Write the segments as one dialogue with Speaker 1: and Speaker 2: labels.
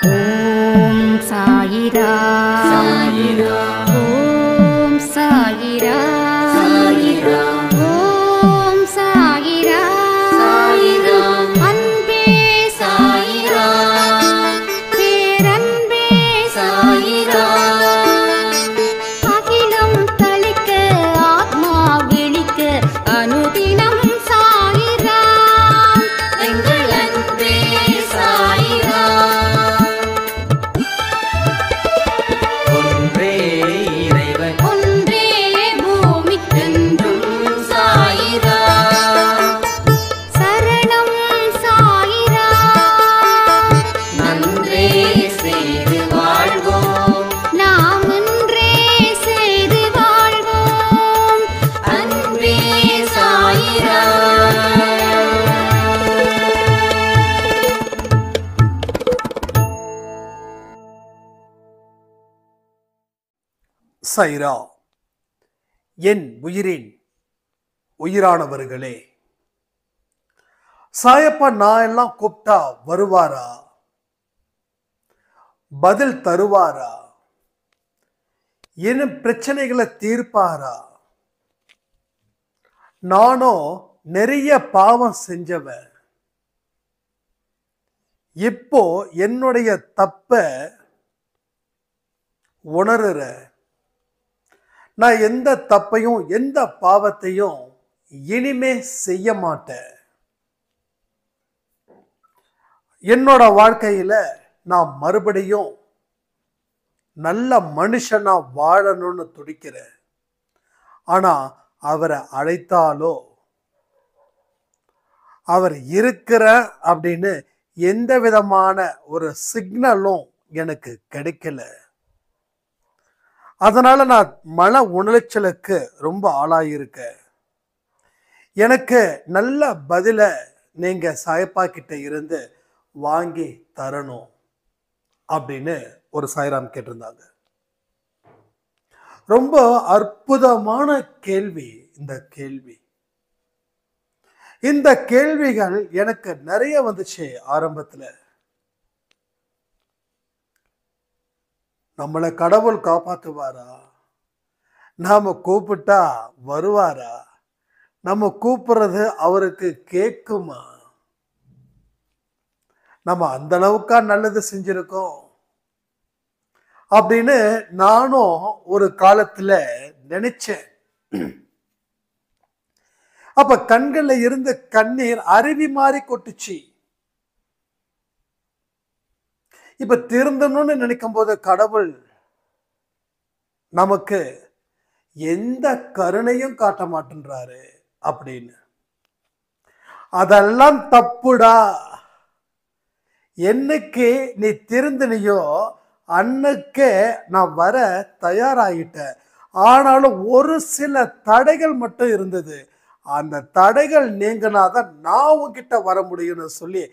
Speaker 1: ஓம் சாயிரா சாயிரா ஓம் சாயிரா சாயிரா ஓம் சாயிரா சாயிரா அன்பே சாயிரா பேரன்பே சாயிரா அகிலம் தளிக்க ஆத்மா விழிக்க அனுதினம் சாயிரா எங்கள் அன்பே சாயிரா
Speaker 2: ஒன்றே இறைவன்
Speaker 1: ஒன்றே பூமிக்கென்றும் சாயிரா சரணம் சாயிரா
Speaker 2: நன்றே செய்து வாழ்வோம்
Speaker 1: நாம் ஒன்றே செய்து வாழ்வோம்
Speaker 2: அன்பே சாயிரா
Speaker 3: சைரா. என் உயிரின் உயிரானவர்களே, சாயப்பா நான் எல்லாம் கூப்பிட்டா வருவாரா? பதில் தருவாரா? என் பிரச்சனைகளை தீர்ப்பாரா? நானும் நிறைய பாவம் செஞ்சவன். இப்போ என்னுடைய தப்ப உணர்ற. நான் எந்த தப்பையும் எந்த பாவத்தையும் இனிமே செய்ய மாட்டேன். என்னோட வாழ்க்கையில நான் மறுபடியும் நல்ல மனுஷனா வாழணும்னு துடிக்கிறேன். ஆனா அவரை அழைத்தாலோ அவர் இருக்கிற அப்படின்னு எந்த விதமான ஒரு சிக்னலும் எனக்கு கிடைக்கல. அதனால நான் மன உளைச்சலுக்கு ரொம்ப ஆளாயிருக்கேன். எனக்கு நல்ல பதில நீங்க சாயப்பா கிட்ட இருந்து வாங்கி தரணும் அப்படின்னு ஒரு சாய்ராம் கேட்டிருந்தாங்க. ரொம்ப அற்புதமான கேள்வி இந்த கேள்வி. இந்த கேள்விகள் எனக்கு நிறைய வந்துச்சு ஆரம்பத்துல. நம்மளை கடவுள் காப்பாற்றுவாரா? நாம கூப்பிட்டா வருவாரா? நம்ம கூப்பிடுறது அவருக்கு கேட்குமா? நம்ம அந்த அளவுக்கா நல்லது செஞ்சிருக்கோம் அப்படின்னு நானும் ஒரு காலத்துல நினைச்சேன். அப்ப கண்கள்ல இருந்து கண்ணீர் அருவி மாதிரி கொட்டுச்சு. இப்ப திருந்தணும்னு நினைக்கும் போது கடவுள் நமக்கு எந்த கருணையும் காட்ட மாட்டேன்றாரு அப்படின்னு. அதெல்லாம் தப்புடா. என்னைக்கு நீ திருந்தினியோ அன்னைக்கே நான் வர தயாராகிட்டேன். ஆனாலும் ஒரு சில தடைகள் மட்டும் இருந்தது. அந்த தடைகள் நீங்கினாதான் நான் உன்கிட்ட வர முடியும்னு சொல்லி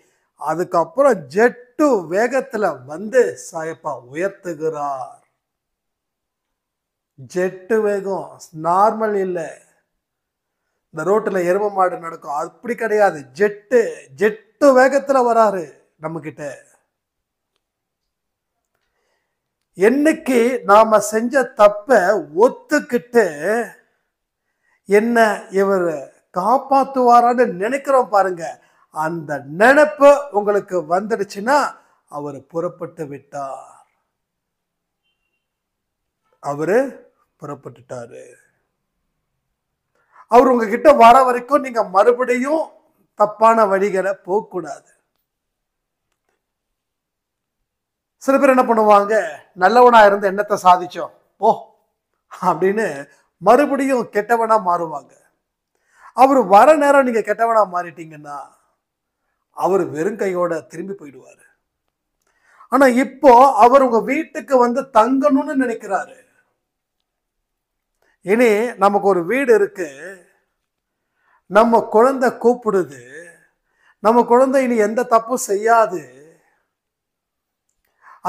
Speaker 3: அதுக்கப்புறம் ஜெட்டு வேகத்துல வந்து சாயப்பா உயர்த்துகிறார். ஜெட்டு வேகம் நார்மல் இல்லை. இந்த ரோட்டுல எரும மாடு நடக்கும் அப்படி கிடையாது. ஜெட்டு வேகத்துல வராரு நம்ம கிட்ட. என்னைக்கு நாம செஞ்ச தப்ப ஒத்துக்கிட்டு என்ன இவர் காப்பாத்துவாரான்னு நினைக்கிறோம் பாருங்க. அந்த நினைப்பு உங்களுக்கு வந்துடுச்சுன்னா அவர் புறப்பட்டு விட்டார். அவரு புறப்பட்டுட்டாரு. அவர் உங்ககிட்ட வர வரைக்கும் நீங்க மறுபடியும் தப்பான வழிகளை போகக்கூடாது. சில பேர் என்ன பண்ணுவாங்க, நல்லவனா இருந்து என்னத்தை சாதிச்சோம் போ அப்படின்னு மறுபடியும் கெட்டவனா மாறுவாங்க. அவர் வர நேரம் நீங்க கெட்டவனா மாறிட்டீங்கன்னா அவர் வெறும் கையோட திரும்பி போயிடுவாரு. ஆனா இப்போ அவர் உங்க வீட்டுக்கு வந்து தங்கணும்னு நினைக்கிறாரு. இனி நமக்கு ஒரு வீடு இருக்கு. நம்ம குழந்தை கூப்பிடுது. நம்ம குழந்தை இனி எந்த தப்பும் செய்யாது.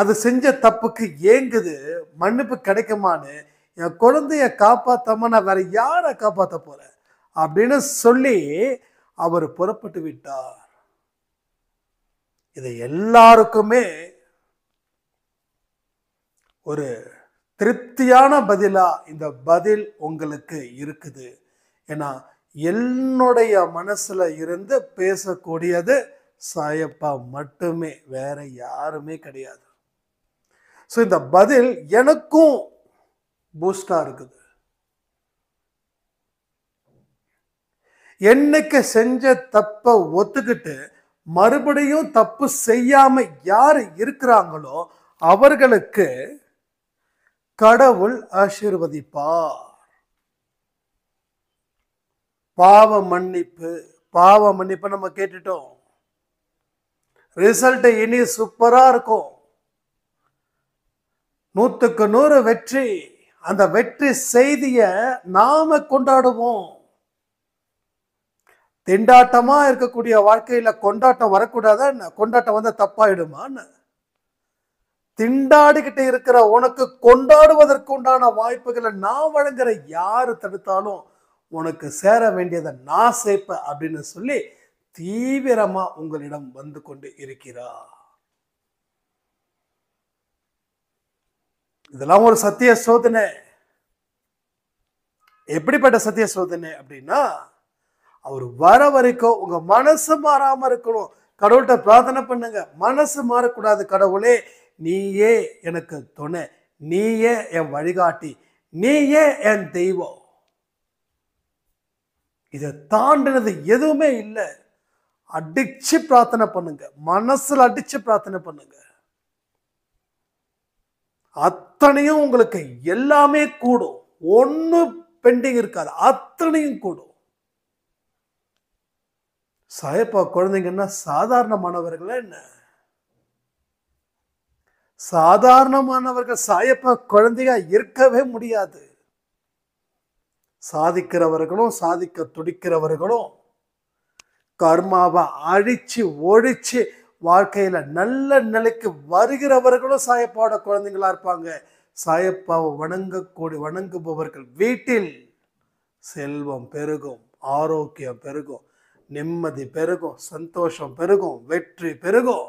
Speaker 3: அது செஞ்ச தப்புக்கு ஏங்குது. மன்னிப்பு கிடைக்குமான்னு. என் குழந்தைய காப்பாத்தாம நான் வேற யாரை காப்பாற்ற போறேன் அப்படின்னு சொல்லி அவர் புறப்பட்டு விட்டார். இதை எல்லாருக்குமே ஒரு திருப்தியான பதிலா இந்த பதில் உங்களுக்கு இருக்குது. ஏன்னா என்னுடைய மனசுல இருந்து பேசக்கூடியது சாயப்பா மட்டுமே, வேற யாருமே கிடையாது. ஸோ இந்த பதில் எனக்கும் பூஸ்டா இருக்குது. என்னைக்கு செஞ்ச தப்ப ஒத்துக்கிட்டு மறுபடியும் தப்பு செய்யாம யாரு இருக்கிறாங்களோ அவர்களுக்கு கடவுள் ஆசீர்வதிப்பார். பாவ மன்னிப்பு நம்ம கேட்டுட்டோம். ரிசல்ட் இனி சூப்பரா இருக்கும். 100க்கு 100 வெற்றி. அந்த வெற்றி செய்திய நாம கொண்டாடுவோம். திண்டாட்டமா இருக்கக்கூடிய வாழ்க்கையில கொண்டாட்டம் வரக்கூடாதா? கொண்டாட்டம் வந்து தப்பாயிடுமான்னு திண்டாடிக்கிட்டு இருக்கிற உனக்கு கொண்டாடுவதற்கு உண்டான வாய்ப்புகளை நான் வழங்குற, யாரு தடுத்தாலும் உனக்கு சேர வேண்டியதை நான் சேர்ப்பேன் அப்படின்னு சொல்லி தீவிரமா உங்களிடம் வந்து கொண்டு இருக்கிறார். இதெல்லாம் ஒரு சத்திய சோதனை. எப்படிப்பட்ட சத்திய சோதனை அப்படின்னா, அவர் வர வரைக்கும் உங்க மனசு மாறாம இருக்கணும். கடவுள்கிட்ட பிரார்த்தனை பண்ணுங்க, மனசு மாறக்கூடாது. கடவுளே, நீயே எனக்கு துணை, நீயே என் வழிகாட்டி, நீயே என் தெய்வம். இதை தாண்டினது எதுவுமே இல்லை. அடிச்சு பிரார்த்தனை பண்ணுங்க, மனசுல அடிச்சு பிரார்த்தனை பண்ணுங்க. அத்தனையும் உங்களுக்கு எல்லாமே கூடும். ஒண்ணு பெண்டிங் இருக்காது, அத்தனையும் கூடும். சாயப்பா குழந்தைங்கன்னா சாதாரணமானவர்களா என்ன? சாதாரணமானவர்கள் சாயப்பா குழந்தையா இருக்கவே முடியாது. சாதிக்கிறவர்களும் சாதிக்க துடிக்கிறவர்களும் கர்மாவை அழிச்சு ஒழிச்சு வாழ்க்கையில நல்ல நிலைக்கு வருகிறவர்களும் சாயப்பாவோட குழந்தைங்களா இருப்பாங்க. சாயப்பாவை வணங்குபவர்கள் வீட்டில் செல்வம் பெருகும், ஆரோக்கியம் பெருகும், நிம்மதி பெருகும், சந்தோஷம் பெருகும், வெற்றி பெருகும்.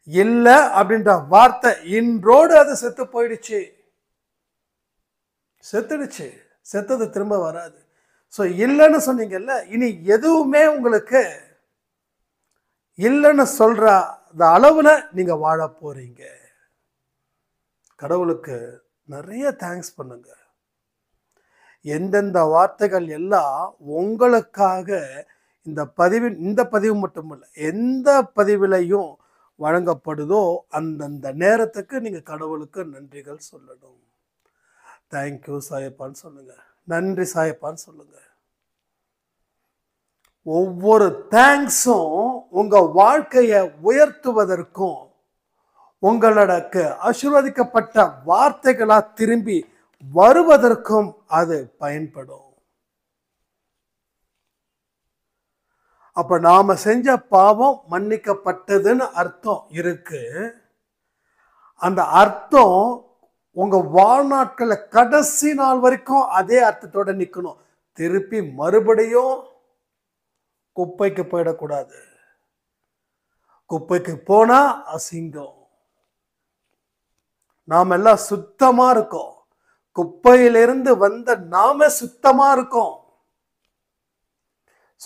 Speaker 3: இல்ல அப்படின்ற வார்த்தை இன்றோடு அது செத்து போயிடுச்சு, செத்துடுச்சு. செத்தது திரும்ப வராது. ஸோ இல்லைன்னு சொன்னீங்கல்ல, இனி எதுவுமே உங்களுக்கு இல்லைன்னு சொல்ற அளவுல நீங்க வாழ போறீங்க. கடவுளுக்கு நிறைய தேங்க்ஸ் பண்ணுங்க. எந்தெந்த வார்த்தைகள் எல்லாம் உங்களுக்காக இந்த பதிவு மட்டுமல்ல, எந்த பதிவிலையும் வழங்கப்படுதோ அந்தந்த நேரத்துக்கு நீங்க கடவுளுக்கு நன்றிகள் சொல்லணும். தேங்க்யூ சாயப்பான்னு சொல்லுங்க, நன்றி சாயப்பான்னு சொல்லுங்க. ஒவ்வொரு தேங்க்ஸும் உங்க வாழ்க்கையை உயர்த்துவதற்கும் உங்களுக்கு ஆசீர்வதிக்கப்பட்ட வார்த்தைகளா திரும்பி வருவதற்கும் அது பயன்படும். அப்ப நாம செஞ்ச பாவம் மன்னிக்கப்பட்டதுன்னு அர்த்தம் இருக்கு. அந்த அர்த்தம் உங்க வாழ்நாட்கள கடைசி நாள் வரைக்கும் அதே அர்த்தத்தோட நிக்கணும். திருப்பி மறுபடியும் குப்பைக்கு போயிடக்கூடாது. குப்பைக்கு போனா அசிங்கம். நாம எல்லாம் சுத்தமா இருக்கோம். குப்பையிலிருந்து வந்த நாம சுத்தமா இருக்கோம்.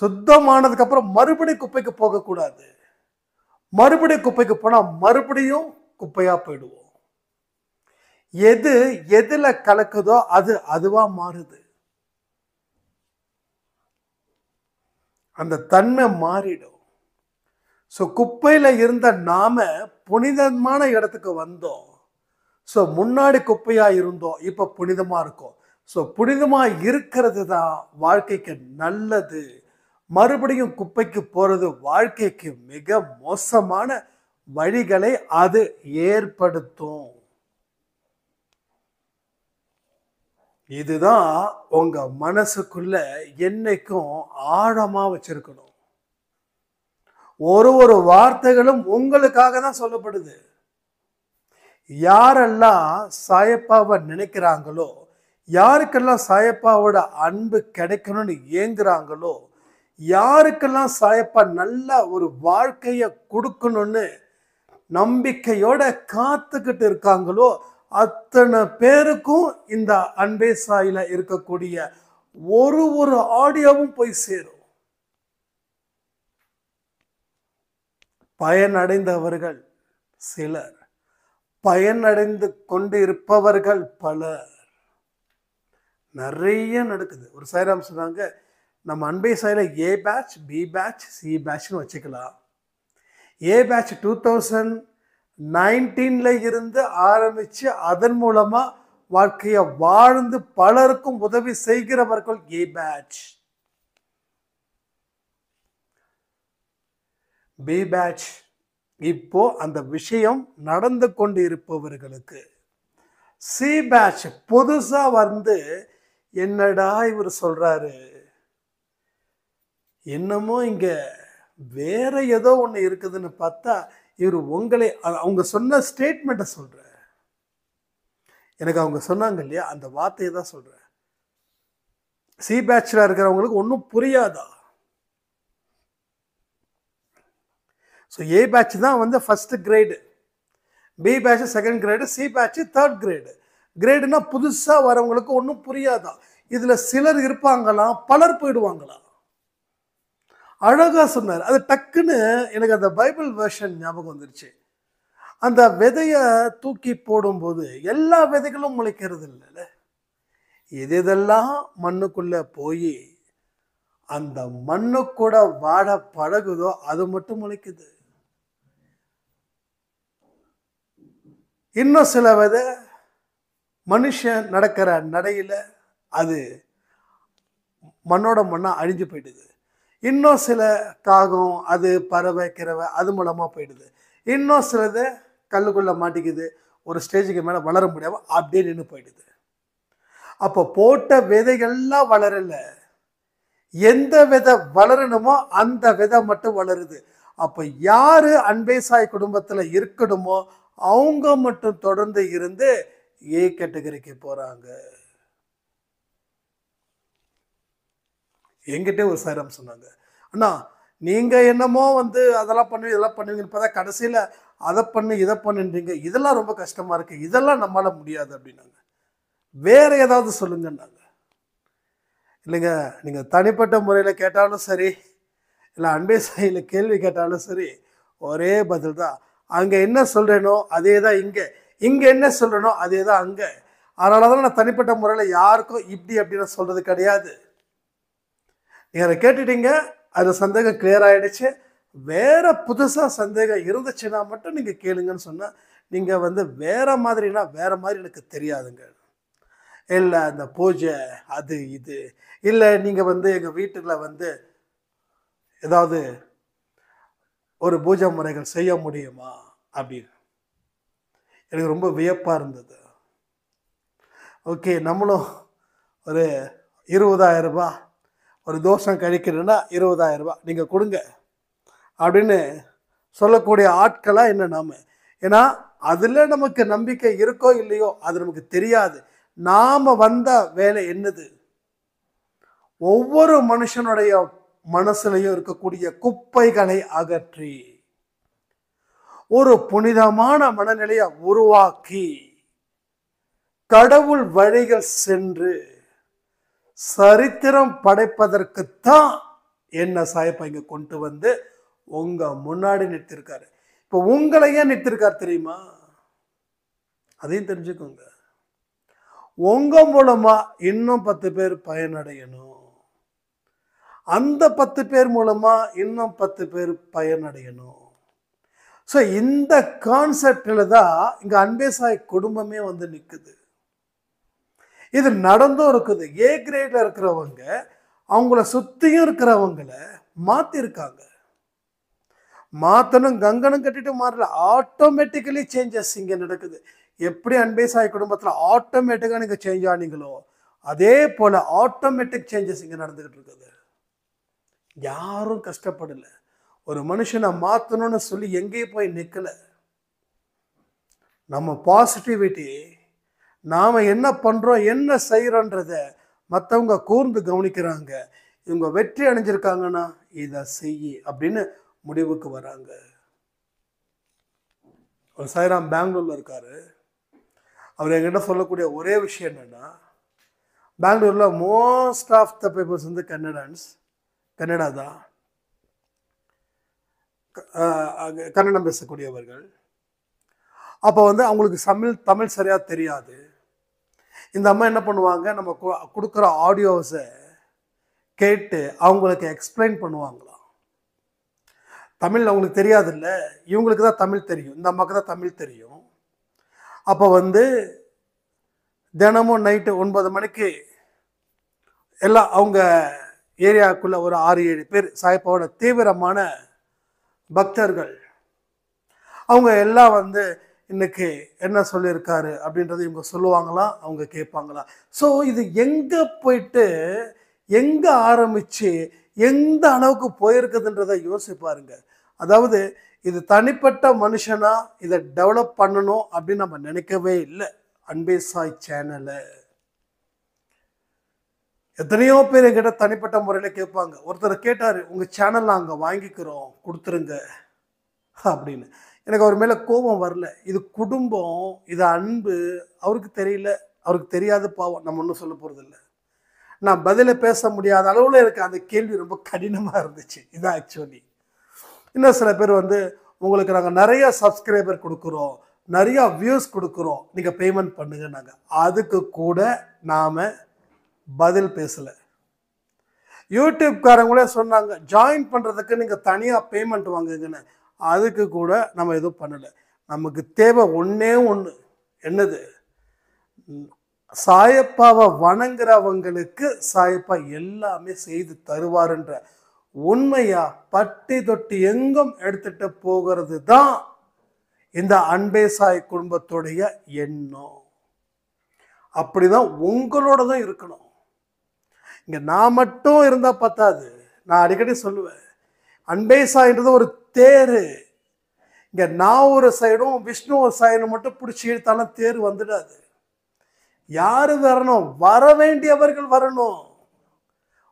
Speaker 3: சுத்தமானதுக்கு அப்புறம் மறுபடியும் குப்பைக்கு போக கூடாது. மறுபடியும் குப்பைக்கு போனா மறுபடியும் குப்பையா போயிடுவோம். எது எதுல கலக்குதோ அது அதுவா மாறுது. அந்த தன்மை மாறிடும். ஸோ குப்பையில இருந்த நாம புனிதமான இடத்துக்கு வந்தோம். ஸோ முன்னாடி குப்பையா இருந்தோம், இப்ப புனிதமா இருக்கோம். ஸோ புனிதமா இருக்கிறது தான் வாழ்க்கைக்கு நல்லது. மறுபடியும் குப்பைக்கு போறது வாழ்க்கைக்கு மிக மோசமான வழிகளை அது ஏற்படுத்தும். இதுதான் உங்க மனசுக்குள்ள என்னைக்கும் ஆழமா வச்சிருக்கணும். ஒரு வார்த்தைகளும் உங்களுக்காக தான் சொல்லப்படுது. யாரெல்லாம் சாயப்பாவை நினைக்கிறாங்களோ, யாருக்கெல்லாம் சாயப்பாவோட அன்பு கிடைக்கணும்னு ஏங்குறாங்களோ, யாருக்கெல்லாம் சாயப்பா நல்ல ஒரு வாழ்க்கைய கொடுக்கணும்னு நம்பிக்கையோட காத்துக்கிட்டு இருக்காங்களோ அத்தனை பேருக்கும் இந்த அன்பே சாயில இருக்கக்கூடிய ஒரு ஆடியோவும் போய் சேரும். பயனடைந்தவர்கள் சிலர், பயனடைந்து கொண்டு இருப்பவர்கள் பலர். நிறைய நடக்குது. ஒரு சாய்ராம் சொன்னாங்க, நம்ம அன்பே சாயில ஏ பேட்ச், பி பேட்ச், சி பேட்ச்னு வச்சுக்கலாம். ஏ பேட்ச் 2019 இருந்து ஆரம்பிச்சு அதன் மூலமா வாழ்க்கையை வாழ்ந்து பலருக்கும் உதவி செய்கிறவர்கள் ஏ பேட்ச். பி பேட்ச் இப்போ அந்த விஷயம் நடந்து கொண்டு இருப்பவர்களுக்கு. சி பேட்ச் புதுசா வந்து என்னடா இவர் சொல்றாரு, என்னமோ இங்க வேற ஏதோ ஒண்ணு இருக்குதுன்னு பார்த்தா இவர் உங்களை அவங்க சொன்ன ஸ்டேட்மெண்ட்டை சொல்ற. எனக்கு அவங்க சொன்னாங்க இல்லையா, அந்த வார்த்தையை தான் சொல்றேன். சி பேட்ச்ல இருக்கிறவங்களுக்கு ஒன்றும் புரியாதா? ஸோ ஏ பேட்ச் தான் வந்து first grade, B batch second grade, C batch third grade. கிரேடுனா புதுசாக வரவங்களுக்கு ஒன்றும் புரியாதா? இதில் சிலர் இருப்பாங்களாம், பலர் போயிடுவாங்களாம். அழகா சொன்னார். அது டக்குன்னு எனக்கு அந்த பைபிள் வெர்ஷன் ஞாபகம் வந்துருச்சு. அந்த விதையை தூக்கி போடும்போது எல்லா விதைகளும் முளைக்கிறது இல்லைல்ல. எதெல்லாம் மண்ணுக்குள்ள போய் அந்த மண்ணு கூட வாட பழகுதோ அது மட்டும் முளைக்குது. இன்னும் சில விதை மனுஷன் நடக்கிற நடையில அது மண்ணோட மண்ணா அழிஞ்சு போயிடுது. இன்னும் சில காகம், அது பறவை கிறவை, அது மூலமா போயிடுது. இன்னும் சிலது கல்லுக்குள்ள மாட்டிக்குது, ஒரு ஸ்டேஜுக்கு மேல வளர முடியாம அப்படியே நின்று போயிடுது. அப்போ போட்ட விதைகள்லாம் வளரல, எந்த விதை வளரணுமோ அந்த விதை மட்டும் வளருது. அப்ப யாரு அன்பே சாய் குடும்பத்துல இருக்கணுமோ அவங்க மட்டும் தொடர்ந்து இருந்து ஏ கேட்டகரிக்கு போறாங்க. என்கிட்ட ஒரு சாரம் சொன்னாங்க, அண்ணா நீங்க என்னமோ வந்து அதெல்லாம் பண்ணுவீங்க இதெல்லாம் பண்ணுவீங்கன்னு பார்த்தா கடைசியில அதை பண்ணு இதை பண்ணுன்றீங்க, இதெல்லாம் ரொம்ப கஷ்டமா இருக்கு, இதெல்லாம் நம்மளால முடியாது அப்படின்னாங்க. வேற ஏதாவது சொல்லுங்கன்னாங்க. இல்லைங்க, நீங்க தனிப்பட்ட முறையில கேட்டாலும் சரி, இல்லை அன்பே சாயில கேள்வி கேட்டாலும் சரி, ஒரே பதில் தான். அங்க என்ன சொல்றேனோ அதே தான் இங்க, இங்க என்ன சொல்றேனோ அதே தான் அங்க. அதனாலதான் நான் தனிப்பட்ட முறையில யாருக்கும் இப்படி அப்படின்னு சொல்றது கிடையாது. நீங்க அதை கேட்டுட்டீங்க, அது சந்தேகம் கிளியர் ஆயிடுச்சு. வேற புதுசா சந்தேகம் இருந்துச்சுன்னா மட்டும் நீங்க கேளுங்கன்னு சொன்னா, நீங்க வந்து வேற மாதிரினா வேற மாதிரி எனக்கு தெரியாதுங்க. இல்லை அந்த பூஜை அது இது, இல்லை நீங்க வந்து எங்க வீட்டுல வந்து ஏதாவது ஒரு பூஜை முறைகள் செய்ய முடியுமா அப்படின்னு எனக்கு ரொம்ப வியப்பா இருந்தது. ஓகே, நம்மளும் ஒரு 20,000 ரூபாய் ஒரு தோஷம் கழிக்கணும்னா 20,000 ரூபாய் நீங்க கொடுங்க அப்படின்னு சொல்லக்கூடிய ஆட்களா என்ன நாம? ஏன்னா அதுல நமக்கு நம்பிக்கை இருக்கோ இல்லையோ அது நமக்கு தெரியாது. நாம வந்த வேலை என்னது? ஒவ்வொரு மனுஷனுடைய மனசுலையும் இருக்கக்கூடிய குப்பைகளை அகற்றி ஒரு புனிதமான மனநிலையை உருவாக்கி கடவுள் வழிகள் சென்று சரித்திரம் படைப்பதற்குத்தான் என்ன சாயப்பா இங்க கொண்டு வந்து உங்க முன்னாடி நிறுத்திருக்காரு. இப்ப உங்களை ஏன் நிறுத்திருக்காரு தெரியுமா? அதையும் தெரிஞ்சுக்கோங்க. உங்க மூலமா இன்னும் 10 பேர் பயனடையணும். அந்த 10 பேர் மூலமா இன்னும் 10 பேர் பயனடையணும். ஸோ இந்த கான்செப்ட்ல தான் இங்க அன்பே சாய் குடும்பமே வந்து நிக்குது. இது நடந்தும் இருக்குது. ஏ கிரேட்ல இருக்கிறவங்க அவங்கள சுத்தியும் இருக்கிறவங்கள மாத்திருக்காங்க. மாத்தணும் கங்கணம் கட்டிட்டு மாறல, ஆட்டோமேட்டிக்கலி சேஞ்சஸ் இங்க நடக்குது. எப்படி அன்பே சாய் குடும்பத்துல ஆட்டோமேட்டிக்கா நீங்க சேஞ்ச் ஆனீங்களோ அதே போல ஆட்டோமேட்டிக் சேஞ்சஸ் இங்க நடந்துகிட்டு இருக்குது. யாரும் கஷ்டப்படல. ஒரு மனுஷனை மாத்தணும்னு சொல்லி எங்கேயும் போய் நிக்கல. நம்ம பாசிட்டிவிட்டி, நாம என்ன பண்றோம் என்ன செய்யறோன்றத மற்றவங்க கூர்ந்து கவனிக்கிறாங்க. இவங்க வெற்றி அடைஞ்சிருக்காங்கன்னா இதை செய்ய அப்படின்னு முடிவுக்கு வராங்க. ஒரு சாய்ராம் பெங்களூர்ல இருக்காரு. அவர் என்கிட்ட சொல்லக்கூடிய ஒரே விஷயம் என்னன்னா, பெங்களூர்ல மோஸ்ட் ஆஃப் த பீப்புள்ஸ் வந்து கன்னடா தான், கன்னடம் பேசக்கூடியவர்கள். அப்போ வந்து அவங்களுக்கு தமிழ் சரியா தெரியாது. இந்த அம்மா என்ன பண்ணுவாங்க, நம்ம கொடுக்குற ஆடியோஸை கேட்டு அவங்களுக்கு எக்ஸ்பிளைன் பண்ணுவாங்களாம். தமிழ் அவங்களுக்கு தெரியாது இல்லை, இவங்களுக்கு தான் தமிழ் தெரியும், இந்த அம்மாவுக்கு தான் தமிழ் தெரியும். அப்போ வந்து தினமும் நைட்டு 9 மணிக்கு எல்லாம் அவங்க ஏரியாவுக்குள்ள ஒரு 6-7 பேர் சாய்பாவோட தீவிரமான பக்தர்கள், அவங்க எல்லாம் வந்து இன்னைக்கு என்ன சொல்லியிருக்காரு அப்படின்றத இவங்க சொல்லுவாங்களாம், அவங்க கேட்பாங்களாம். ஸோ இது எங்கே போயிட்டு எங்கே ஆரம்பித்து எந்த அளவுக்கு போயிருக்குதுன்றதை யோசிப்பாருங்க. அதாவது இது தனிப்பட்ட மனுஷனா இதை டெவலப் பண்ணணும் அப்படின்னு நம்ம நினைக்கவே இல்லை. அன்பே சாய் சேனலை எத்தனையோ பேர் என்கிட்ட தனிப்பட்ட முறையில் கேட்பாங்க. ஒருத்தர் கேட்டார், உங்கள் சேனல் நாங்கள் வாங்கிக்கிறோம் கொடுத்துருங்க அப்படின்னு. எனக்கு அவர் மேலே கோபம் வரல. இது குடும்பம், இது அன்பு. அவருக்கு தெரியல, அவருக்கு தெரியாது, பாவம். நம்ம ஒன்றும் சொல்ல போகிறதில்ல. நான் பதில பேச முடியாத அளவில் எனக்கு அந்த கேள்வி ரொம்ப கடினமாக இருந்துச்சு. இதான் ஆக்சுவலி. இன்னும் சில பேர் வந்து, உங்களுக்கு நாங்கள் நிறைய சப்ஸ்கிரைபர் கொடுக்குறோம், நிறையா வியூஸ் கொடுக்குறோம், நீங்கள் பேமெண்ட் பண்ணுங்க. நாங்கள் அதுக்கு கூட நாம் பதில் பேசலை. யூடியூப்காரங்களே சொன்னாங்க, ஜாயின் பண்ணுறதுக்கு நீங்கள் தனியாக பேமெண்ட் வாங்குங்கன்னு. அதுக்கு கூட நம்ம எதுவும் பண்ணலை. நமக்கு தேவை ஒன்றே ஒன்று. என்னது? சாயப்பாவை வணங்குறவங்களுக்கு சாயப்பா எல்லாமே செய்து தருவாருன்ற உண்மையா பட்டி தொட்டி எங்கும் எடுத்துட்டு போகிறது தான் இந்த அன்பே சாய் குடும்பத்துடைய எண்ணம். அப்படிதான் உங்களோட தான் இருக்கணும். இங்க நான் மட்டும் இருந்தா பத்தாது. நான் அடிக்கடி சொல்லுவேன், அன்பே சாய்ன்றது ஒரு தேரு. இங்க நான் ஒரு சைடும் விஷ்ணு ஒரு சைடும் மட்டும் பிடிச்சி இழுத்தாலும் தேர் வந்துடாது. யாரு வரணும்? வர வேண்டியவர்கள் வரணும்.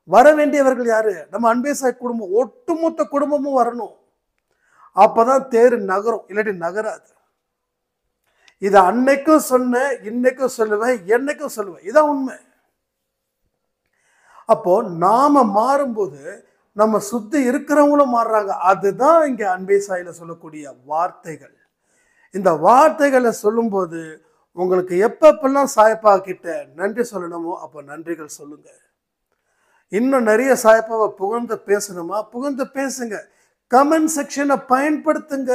Speaker 3: வர வேண்டியவர்கள் யாரு? நம்ம அன்பே சாய் குடும்பம், ஒட்டுமொத்த குடும்பமும் வரணும். அப்பதான் தேர் நகரும், இல்லாட்டி நகராது. இதை அன்னைக்கும் சொன்னேன், இன்னைக்கும் சொல்லுவேன், என்னைக்கும் சொல்லுவேன். இதான் உண்மை. அப்போ நாம மாறும்போது நம்ம சுத்தி இருக்கிறவங்களும் மாறுறாங்க. அதுதான் இங்க அன்பே சாயில சொல்லக்கூடிய வார்த்தைகள். இந்த வார்த்தைகளை சொல்லும்போது உங்களுக்கு எப்பப்பெல்லாம் சாயப்பா கிட்ட நன்றி சொல்லணுமோ அப்போ நன்றிகள் சொல்லுங்க. இன்னும் நிறைய சாயப்பாவை புகழ்ந்து பேசணுமா, புகழ்ந்து பேசுங்க. கமெண்ட் செக்ஷனை பயன்படுத்துங்க.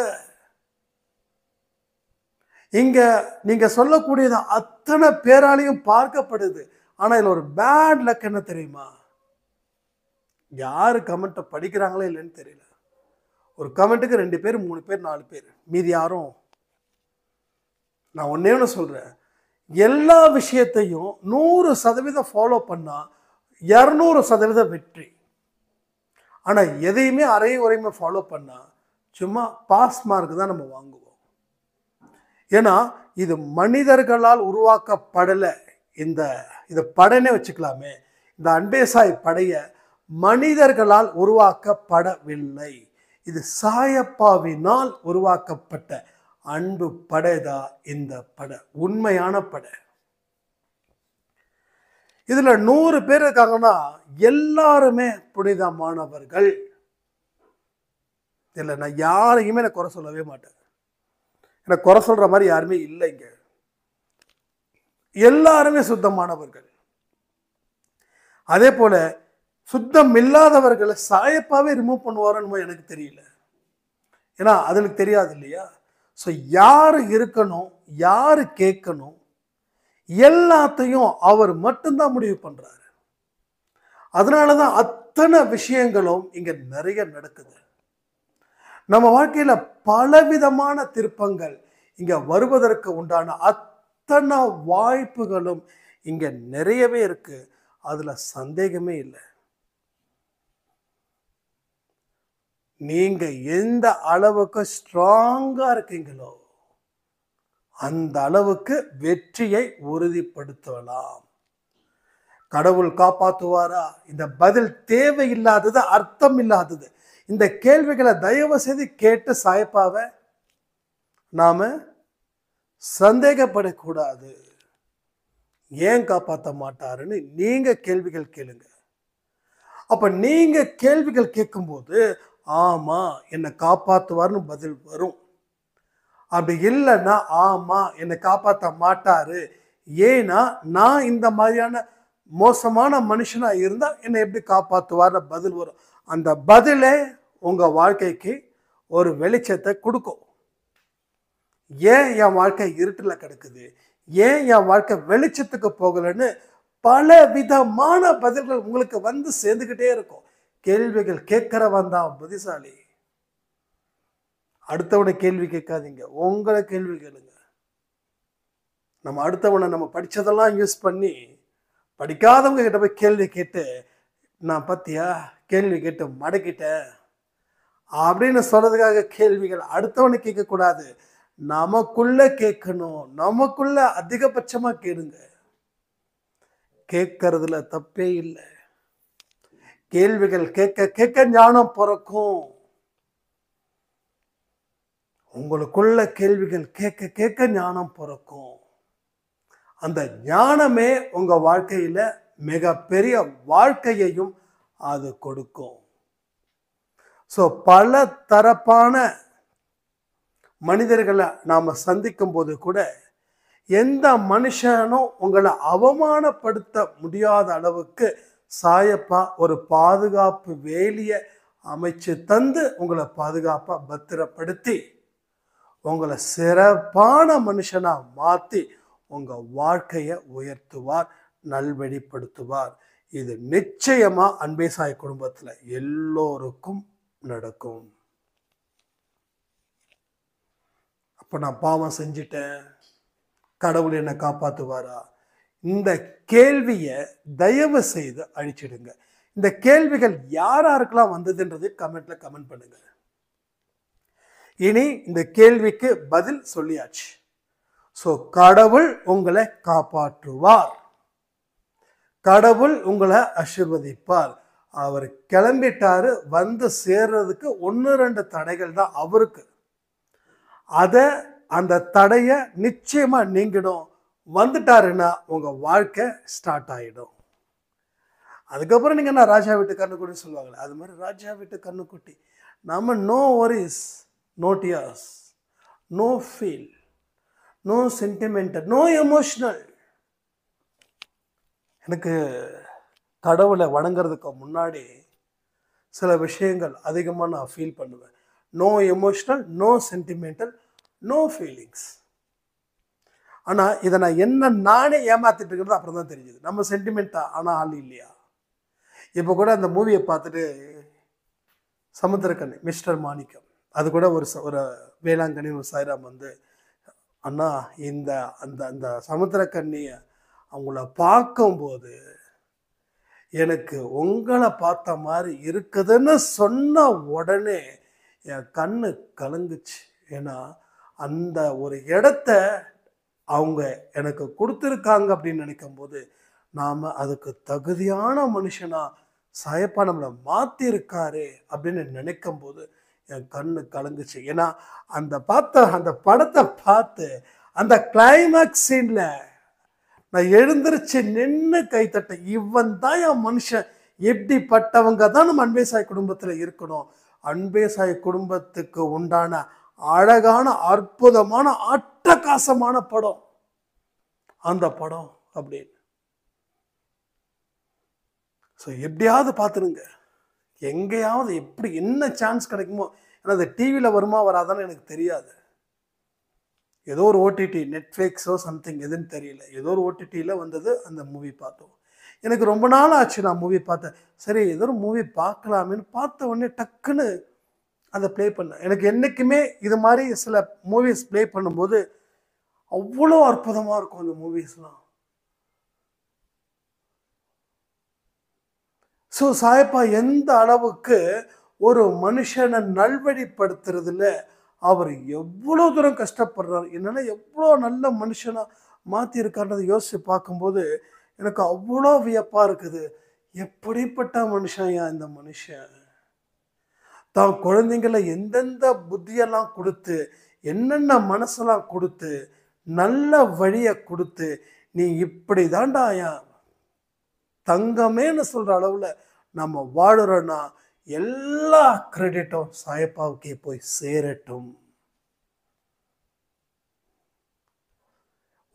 Speaker 3: இங்க நீங்க சொல்லக்கூடியது அத்தனை பேராலையும் பார்க்கப்படுது. ஆனா இதுல ஒரு பேட் லக் என்ன தெரியுமா? யாரு கமெண்ட்டை படிக்கிறாங்களோ இல்லைன்னு தெரியல. ஒரு கமெண்ட்டுக்கு 2 பேர் 3 பேர் 4 பேர், மீதி யாரும். நான் ஒன்னே ஒன்று சொல்றேன், எல்லா விஷயத்தையும் 100% ஃபாலோ பண்ணா 200% வெற்றி. ஆனா எதையுமே அரையும் உரையுமே ஃபாலோ பண்ணா சும்மா பாஸ் மார்க் தான் நம்ம வாங்குவோம். ஏன்னா இது மனிதர்களால் உருவாக்கப்படலை. இந்த படைனே வச்சுக்கலாமே, இந்த அன்பே சாய் படைய மனிதர்களால் உருவாக்கப்படவில்லை. இது சாயப்பாவினால் உருவாக்கப்பட்ட அன்பு படைதான் இந்த படை, உண்மையான படை. இதுல 100 பேர் இருக்காங்கன்னா எல்லாருமே புனிதமானவர்கள். இல்ல, நான் யாரையுமே நான் குறை சொல்லவே மாட்டேன். எனக்கு குறை சொல்ற மாதிரி யாருமே இல்லைங்க. எல்லாருமே சுத்தமானவர்கள். அதே போல சுத்தம் இல்லாதவர்களை சாயப்பாவே ரிமூவ் பண்ணுவாருன்னு எனக்கு தெரியல. ஏன்னா அதுக்கு தெரியாது இல்லையா? ஸோ யாரு இருக்கணும், யாரு கேட்கணும், எல்லாத்தையும் அவர் மட்டும்தான் முடிவு பண்றாரு. அதனாலதான் அத்தனை விஷயங்களும் இங்க நிறைய நடக்குது. நம்ம வாழ்க்கையில பலவிதமான திருப்பங்கள் இங்க வருவதற்கு உண்டான அத்தனை வாய்ப்புகளும் இங்க நிறையவே இருக்கு. அதுல சந்தேகமே இல்லை. நீங்க எந்த அளவுக்கு ஸ்ட்ராங்கா இருக்கீங்களோ அந்த அளவுக்கு வெற்றியை உறுதிப்படுத்தலாம். கடவுள் காப்பாற்றுவாரா? இந்த பதில் தேவையில்லாதது, அர்த்தம் இல்லாதது. இந்த கேள்விகளை தயவு செய்து கேட்டு சாயப்பாவை நாம சந்தேகப்படக்கூடாது. ஏன் காப்பாற்ற மாட்டாருன்னு நீங்க கேள்விகள் கேளுங்க. அப்ப நீங்க கேள்விகள் கேட்கும்போது ஆமா என்னை காப்பாத்துவார்னு பதில் வரும். அப்படி இல்லைன்னா ஆமா என்னை காப்பாற்ற மாட்டாரு, ஏன்னா நான் இந்த மாதிரியான மோசமான மனுஷனா இருந்தா என்னை எப்படி காப்பாத்துவார்னு பதில் வரும். அந்த பதிலே உங்க வாழ்க்கைக்கு ஒரு வெளிச்சத்தை கொடுக்கும். ஏன் என் வாழ்க்கை இருட்டுல கிடக்குது, ஏன் என் வாழ்க்கை வெளிச்சத்துக்கு போகலன்னு பல விதமான பதில்கள் உங்களுக்கு வந்து சேர்ந்துக்கிட்டே இருக்கும். கேள்விகள் கேட்கிறவன் தான் புத்திசாலி. அடுத்தவனை கேள்வி கேட்காதீங்க, உங்களை கேள்வி கேளுங்க. நம்ம அடுத்தவனை நம்ம படிச்சதெல்லாம் யூஸ் பண்ணி படிக்காதவங்க கிட்ட போய் கேள்வி கேட்டு நான் பத்தியா கேள்வி கேட்டு மடக்கிட்டேன் அப்படின்னு சொல்றதுக்காக கேள்விகள் அடுத்தவனை கேட்கக்கூடாது, நமக்குள்ள கேட்கணும். நமக்குள்ள அதிகபட்சமா கேளுங்க. கேட்கறதுல தப்பே இல்லை. கேள்விகள் கேட்க கேட்க ஞானம் பிறக்கும். உங்களுக்குள்ள கேள்விகள் கேட்க கேட்க ஞானம் பிறக்கும். அந்த ஞானமே உங்க வாழ்க்கையில மிகப்பெரிய வாழ்க்கையையும் அது கொடுக்கும். ஸோ பல தரப்பான மனிதர்களை நாம சந்திக்கும் போது கூட எந்த மனுஷனும் உங்களை அவமானப்படுத்த முடியாத அளவுக்கு சாயப்பா ஒரு பாதுகாப்பு வேலியை அமைச்சு தந்து உங்களை பாதுகாப்பா பத்திரப்படுத்தி உங்களை சிறப்பான மனுஷனா மாத்தி உங்க வாழ்க்கையை உயர்த்துவார், நல்வழிப்படுத்துவார். இது நிச்சயமா அன்பே சாய் குடும்பத்துல எல்லோருக்கும் நடக்கும். அப்ப நான் பாவம் செஞ்சிட்டேன், கடவுள் என்னை காப்பாத்துவாரா? இந்த கேள்வியை தயவு செய்து அழிச்சிடுங்க. இந்த கேள்விகள் யாராருக்கெல்லாம் வந்ததுன்றது கமெண்ட்ல கமெண்ட் பண்ணுங்க. இனி இந்த கேள்விக்கு பதில் சொல்லியாச்சு. ஸோ கடவுள் உங்களை காப்பாற்றுவார், கடவுள் உங்களை ஆசீர்வதிப்பார். அவர் கிளம்பிட்டாரு, வந்து சேர்றதுக்கு 1-2 தடைகள் தான் அவருக்கு. அந்த தடைய நிச்சயமா நீங்கிடும். வந்துட்டாருன்னா உங்க வாழ்க்கை ஸ்டார்ட் ஆயிடும். அதுக்கப்புறம் நீங்க என்ன ராஜா வீட்டு கண்ணுக்குட்டி சொல்லுவாங்களே, அது மாதிரி ராஜா வீட்டு கண்ணுக்குட்டி. நம்ம no worries, no tears, no feel, no sentimental, no emotional. எனக்கு கடவுளை வணங்குறதுக்கு முன்னாடி சில விஷயங்கள் அதிகமாக நான் ஃபீல் பண்ணுவேன். No emotional, no sentimental, no feelings. ஆனால் இதை நான் நானே ஏமாத்திட்டு இருக்கிறது அப்புறம் தான் தெரிஞ்சுது. நம்ம சென்டிமெண்ட்டா ஆனால் ஆள் இல்லையா? இப்போ கூட அந்த மூவியை பார்த்துட்டு சமுத்திரக்கண்ணி மிஸ்டர் மாணிக்கம், அது கூட ஒரு வேளாங்கண்ணி ஒரு சாய்ராம் வந்து, அண்ணா இந்த அந்த அந்த சமுத்திரக்கண்ணியை அவங்கள பார்க்கும்போது எனக்கு உங்களை பார்த்த மாதிரி இருக்குதுன்னு சொன்ன உடனே என் கண்ணு கலங்குச்சு. ஏன்னா அந்த ஒரு இடத்த அவங்க எனக்கு கொடுத்துருக்காங்க அப்படின்னு நினைக்கும் போது நாம் அதுக்கு தகுதியான மனுஷனா சாயப்பா நம்மளை மாற்றிருக்காரு அப்படின்னு நினைக்கும் போது என் கண்ணு கலங்குச்சு. ஏன்னா அந்த படத்தை பார்த்து அந்த கிளைமேக்ஸ் சீன்ல நான் எழுந்திருச்சு நின்று கைத்தட்ட, இவன் தான் என் மனுஷன், எப்படிப்பட்டவங்க தான் நம்ம அன்பே சாய் குடும்பத்துல இருக்கணும். அன்பே சாய் குடும்பத்துக்கு உண்டான அழகான அற்புதமான அட்டகாசமான படம் அந்த படம் அப்படின்னு. ஸோ எப்படியாவது பார்த்துருங்க, எங்கேயாவது எப்படி என்ன சான்ஸ் கிடைக்குமோ. ஏன்னா அது டிவியில் வருமா வராதான்னு எனக்கு தெரியாது. ஏதோ ஒரு ஓடிடி, நெட்ஃப்ளிக்ஸோ சம்திங் எதுன்னு தெரியல, ஏதோ ஒரு ஓடிடியில் வந்தது, அந்த மூவி பார்த்தோம். எனக்கு ரொம்ப நாள் ஆச்சு நான் மூவி பார்த்தேன். சரி ஏதோ ஒரு மூவி பார்க்கலாமேன்னு பார்த்த உடனே டக்குன்னு அதை ப்ளே பண்ணேன். எனக்கு என்றைக்குமே இது மாதிரி சில மூவிஸ் ப்ளே பண்ணும்போது அவ்வளோ அற்புதமாக இருக்கும் அந்த மூவிஸ்லாம். ஸோ சாயப்பா எந்த அளவுக்கு ஒரு மனுஷனை நல்வழிப்படுத்துறதுல அவர் எவ்வளோ தூரம் கஷ்டப்படுறார், என்னால் எவ்வளோ நல்ல மனுஷனா மாற்றிருக்காருன்றதை யோசிச்சு பார்க்கும்போது எனக்கு அவ்வளோ வியப்பாக இருக்குது. எப்படிப்பட்ட மனுஷன் இந்த மனுஷன், தான் குழந்தைங்களை எந்தெந்த புத்தியெல்லாம் கொடுத்து, என்னென்ன மனசெல்லாம் கொடுத்து, நல்ல வழியை கொடுத்து, நீ இப்படி தாண்டா என் தங்கமேன்னு சொல்ற அளவுல நம்ம வாழுறோன்னா எல்லா கிரெடிட்டும் சாயப்பாவுக்கே போய் சேரட்டும்.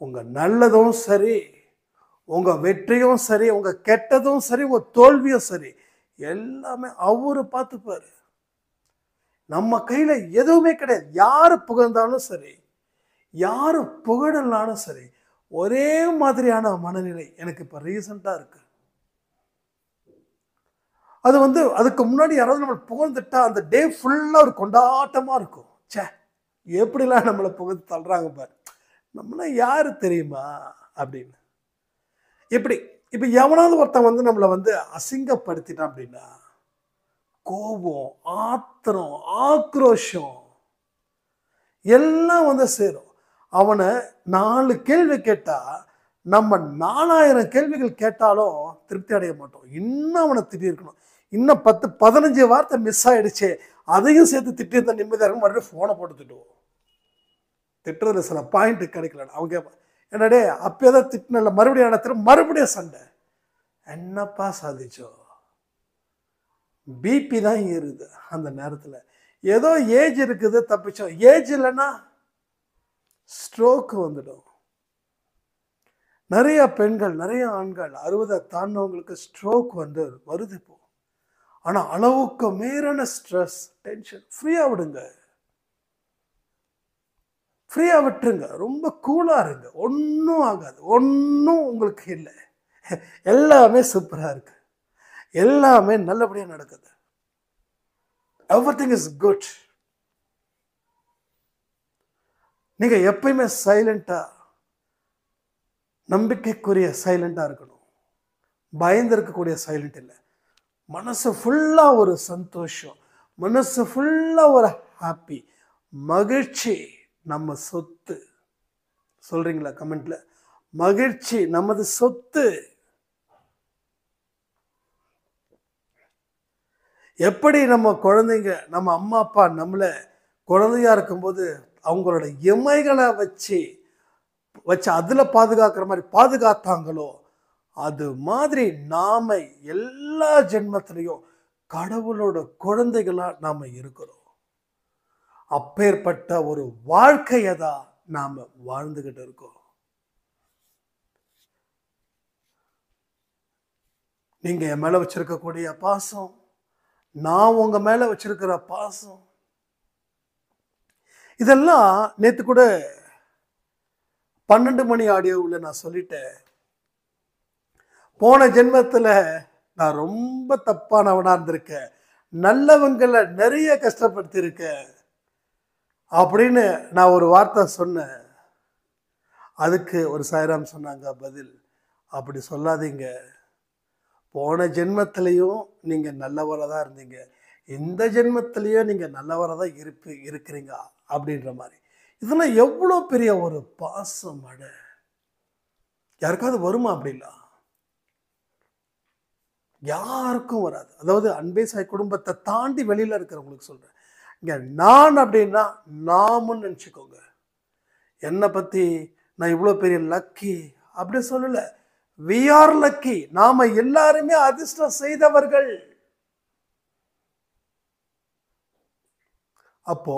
Speaker 3: உங்க நல்லதும் சரி, உங்க வெற்றியும் சரி, உங்க கெட்டதும் சரி, உங்க தோல்வியும் சரி, எல்லாமே அவரு பார்த்துப்பாரு. நம்ம கையில எதுவுமே கிடையாது. யாரு புகழ்ந்தாலும் சரி, யாரு புகழலாலும் சரி, ஒரே மாதிரியான மனநிலை எனக்கு இப்ப ரீசெண்டா இருக்கு. அது அதுக்கு முன்னாடி யாராவது நம்மளை புகழ்ந்துட்டா அந்த டே ஃபுல்லா ஒரு கொண்டாட்டமா இருக்கும். சே, எப்படிலாம் நம்மளை புகழ்ந்து தள்ளுறாங்க பாரு, நம்மளாம் யாரு தெரியுமா அப்படின்னு. இப்ப எவனாவது ஒருத்தன் நம்மளை அசிங்கப்படுத்திட்டான் அப்படின்னா கோபம், ஆத்திரம், ஆக்ரோஷம் எல்லாம் சேரும். அவனை 4 கேள்வி கேட்டா நம்ம 4000 கேள்விகள் கேட்டாலும் திருப்தி அடைய மாட்டோம். இன்னும் அவனை திட்டிருக்கணும். இன்னும் 10-15 வார்த்தை மிஸ் ஆயிடுச்சு, அதையும் சேர்த்து திட்டிருந்தா நிம்மதியாக இருக்கும். மறுபடியும் ஃபோனை போட்டு திட்டுவோம். திட்டுறதுல சில பாயிண்ட் கிடைக்கல. அவங்க கேட்பான், என்னடே அப்போதான் திட்டினல, மறுபடியும் சண்டை. என்னப்பா சாதிச்சோம்? பிபி தான் ஏறுது அந்த நேரத்தில். ஏதோ ஏஜ் இருக்குது தப்பிச்சோம். ஏஜ் இல்லைன்னா ஸ்ட்ரோக் வந்துடும். நிறைய பெண்கள், நிறைய ஆண்கள் 60 தாண்டவங்களுக்கு ஸ்ட்ரோக் வருது இப்போ. ஆனா அளவுக்கு மீறின ஸ்ட்ரெஸ், டென்ஷன். ஃப்ரீயா விடுங்க, ஃப்ரீயா விட்டுருங்க, ரொம்ப கூலா இருங்க. ஒன்றும் ஆகாது, ஒன்றும் உங்களுக்கு இல்லை. எல்லாமே சூப்பரா இருக்கு, எல்லாமே நல்லபடியா நடக்குது. Everything is good. நீங்க எப்பயுமே சைலண்டா, நம்பிக்கைக்குரிய சைலண்டா இருக்கணும். பயந்து இருக்கக்கூடிய சைலண்ட் இல்லை. மனசு ஃபுல்லா ஒரு சந்தோஷம், மனசு ஃபுல்லா ஒரு ஹாப்பி, மகிழ்ச்சி நம்ம சொத்து. சொல்றீங்களா கமெண்ட்ல? மகிழ்ச்சி நமது சொத்து. எப்படி நம்ம குழந்தைங்க, நம்ம அம்மா அப்பா நம்மளை குழந்தையா இருக்கும்போது அவங்களோட இமைகளை வச்சு அதுல பாதுகாக்கிற மாதிரி பாதுகாத்தாங்களோ, அது மாதிரி நாம எல்லா ஜென்மத்திலையும் கடவுளோட குழந்தைகளா நாம இருக்கிறோம். அப்பேற்பட்ட ஒரு வாழ்க்கையை தான் நாம வாழ்ந்துகிட்டு இருக்கோம். நீங்க என் மேல வச்சிருக்கக்கூடிய பாசம், நான் உங்க மேல வச்சிருக்கிற பாசம், இதெல்லாம் நேத்து கூட 12 மணி ஆடியோவில் நான் சொல்லிட்டேன். போன ஜென்மத்தில் நான் ரொம்ப தப்பானவனா இருந்திருக்கேன், நல்லவங்களை நிறைய கஷ்டப்படுத்தியிருக்கேன் அப்படின்னு நான் ஒரு வார்த்தை சொன்னேன். அதுக்கு ஒரு சாய்ராம் சொன்னாங்க பதில், அப்படி சொல்லாதீங்க. போன ஜென்மத்திலையும் நீங்க நல்லவராக தான் இருந்தீங்க, இந்த ஜென்மத்திலையும் நீங்க நல்லவராக தான் இருக்கிறீங்க அப்படின்ற மாதிரி. இதெல்லாம் எவ்வளோ பெரிய ஒரு பாசம். மழை யாருக்காவது வருமா? அப்படிலாம் யாருக்கும் வராது. அதாவது அன்பே சாய் குடும்பத்தை தாண்டி வெளியில இருக்கிறவங்களுக்கு சொல்றேன். இங்க நான் அப்படின்னா நாமுன்னு நினைச்சுக்கோங்க. என்னை பத்தி நான் இவ்வளோ பெரிய லக்கி அப்படி சொல்லல. we are lucky. நாம எல்லாருமே அதிர்ஷ்டம் செய்தவர்கள். அப்போ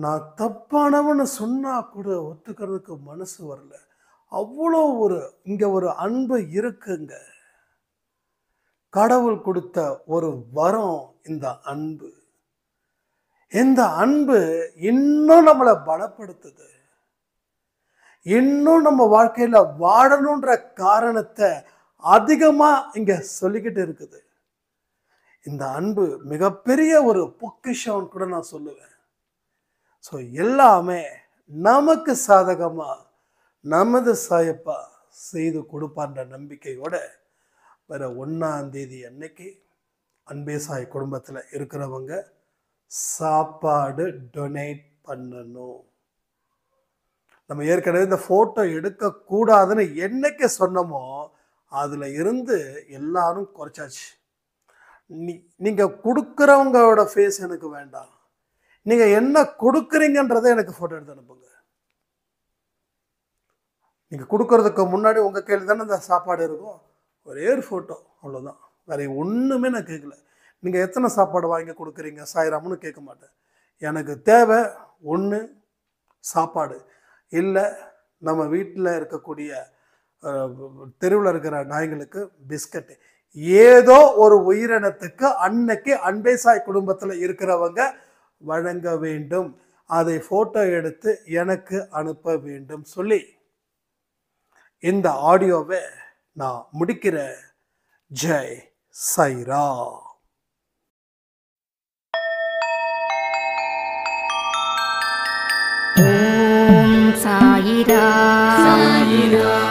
Speaker 3: நான் தப்பானவன்னு சொன்னா கூட ஒத்துக்கிறதுக்கு மனசு வரல. அவ்வளோ இங்க ஒரு அன்பு இருக்குங்க. கடவுள் கொடுத்த ஒரு வரம் இந்த அன்பு. இந்த அன்பு இன்னும் நம்மளை பலப்படுத்துது. இன்னும் நம்ம வாழ்க்கையில வாழணுன்ற காரணத்தை அதிகமா இங்க சொல்லிக்கிட்டு இருக்குது. இந்த அன்பு மிகப்பெரிய ஒரு பொக்கிஷம் கூட நான் சொல்லுவேன். ஸோ எல்லாமே நமக்கு சாதகமா நமது சாயப்பா செய்து கொடுப்பான்ற நம்பிக்கையோட வர 1ஆம் தேதி அன்னைக்கு அன்பே சாய் குடும்பத்தில் இருக்கிறவங்க சாப்பாடு டொனேட் பண்ணணும். நம்ம ஏற்கனவே இந்த போட்டோ எடுக்கக்கூடாதுன்னு என்னைக்கு சொன்னோமோ அதுல இருந்து எல்லாரும் குறைச்சாச்சு. நீங்க கொடுக்குறவங்களோட ஃபேஸ் எனக்கு வேண்டாம், நீங்க என்ன கொடுக்குறீங்கன்றதை எனக்கு போட்டோ எடுத்து அனுப்புங்க. நீங்க கொடுக்கறதுக்கு முன்னாடி உங்க கையில் தானே அந்த சாப்பாடு இருக்கும், ஒரே ஒரு போட்டோ, அவ்வளோதான். வேற ஒண்ணுமே நான் கேட்கல. நீங்க எத்தனை சாப்பாடு வாங்கி கொடுக்குறீங்க சாய்ராம்னு கேட்க மாட்டேன். எனக்கு தேவை ஒன்று சாப்பாடு, இல்லை நம்ம வீட்டில் இருக்கக்கூடிய தெருவில் இருக்கிற நாய்களுக்கு பிஸ்கட்டு, ஏதோ ஒரு உயிரினத்துக்கு அன்னைக்கு அன்பே சாய் குடும்பத்தில் இருக்கிறவங்க வழங்க வேண்டும். அதை போட்டோ எடுத்து எனக்கு அனுப்ப வேண்டும் சொல்லி இந்த ஆடியோவை நான் முடிக்கிறேன். ஜெய் சாய்ராம்.
Speaker 1: ஓம் சாயிரா.
Speaker 2: சாயிரா.